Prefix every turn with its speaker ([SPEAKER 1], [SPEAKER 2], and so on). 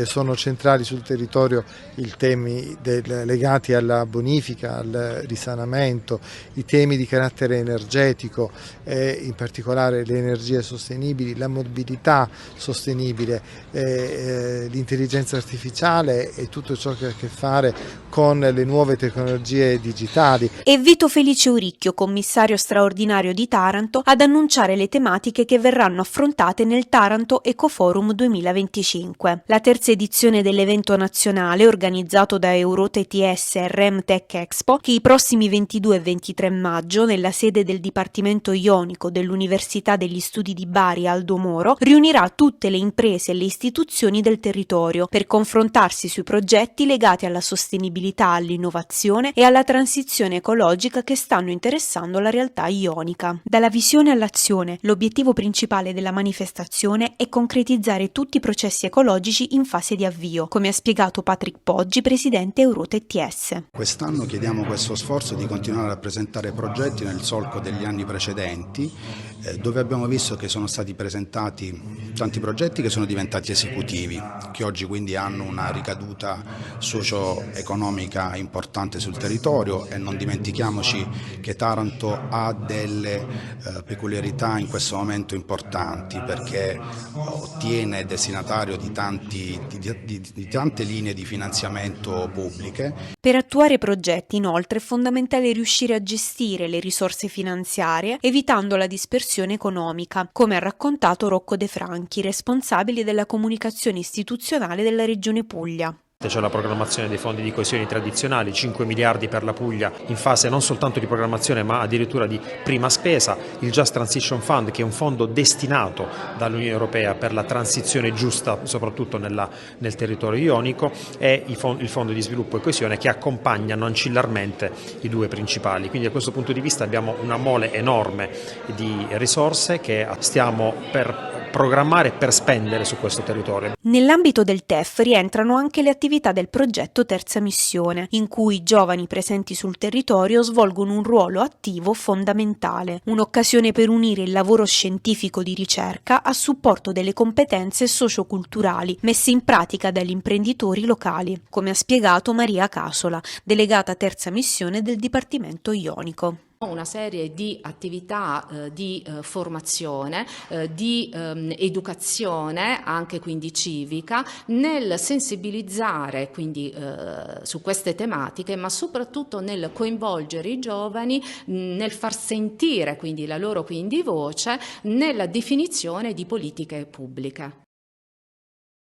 [SPEAKER 1] Sono centrali sul territorio i temi legati alla bonifica, al risanamento, i temi di carattere energetico, in particolare le energie sostenibili, la mobilità sostenibile, l'intelligenza artificiale e tutto ciò che ha a che fare con le nuove tecnologie digitali.
[SPEAKER 2] E Vito Felice Uricchio, commissario straordinario di Taranto, ad annunciare le tematiche che verranno affrontate nel Taranto Ecoforum 2025. La terza edizione dell'evento nazionale, organizzato da EuroTTS e RemTech Expo, che i prossimi 22 e 23 maggio, nella sede del Dipartimento Ionico dell'Università degli Studi di Bari Aldo Moro, riunirà tutte le imprese e le istituzioni del territorio per confrontarsi sui progetti legati alla sostenibilità, all'innovazione e alla transizione ecologica che stanno interessando la realtà ionica. Dalla visione all'azione, l'obiettivo principale della manifestazione è concretizzare tutti i processi ecologici in fase di avvio, come ha spiegato Patrick Poggi, presidente EuroTTS.
[SPEAKER 3] Quest'anno chiediamo questo sforzo di continuare a presentare progetti nel solco degli anni precedenti, dove abbiamo visto che sono stati presentati tanti progetti che sono diventati esecutivi, che oggi quindi hanno una ricaduta socio-economica importante sul territorio, e non dimentichiamoci che Taranto ha delle peculiarità in questo momento importanti, perché ottiene destinatario di tante linee di finanziamento pubbliche.
[SPEAKER 2] Per attuare progetti, inoltre, è fondamentale riuscire a gestire le risorse finanziarie evitando la dispersione economica, come ha raccontato Rocco De Franchi, responsabile della comunicazione istituzionale della Regione Puglia.
[SPEAKER 4] C'è la programmazione dei fondi di coesione tradizionali, 5 miliardi per la Puglia in fase non soltanto di programmazione ma addirittura di prima spesa, il Just Transition Fund, che è un fondo destinato dall'Unione Europea per la transizione giusta soprattutto nel territorio ionico, e il fondo di sviluppo e coesione, che accompagnano ancillarmente i due principali. Quindi da questo punto di vista abbiamo una mole enorme di risorse che stiamo per programmare e per spendere su questo territorio.
[SPEAKER 2] Nell'ambito del TEF rientrano anche le attività del progetto Terza Missione, in cui i giovani presenti sul territorio svolgono un ruolo attivo fondamentale, un'occasione per unire il lavoro scientifico di ricerca a supporto delle competenze socioculturali messe in pratica dagli imprenditori locali, come ha spiegato Maria Casola, delegata Terza Missione del Dipartimento Ionico.
[SPEAKER 5] Una serie di attività di formazione, di educazione, anche quindi civica, nel sensibilizzare quindi su queste tematiche, ma soprattutto nel coinvolgere i giovani, nel far sentire quindi la loro voce nella definizione di politiche pubbliche.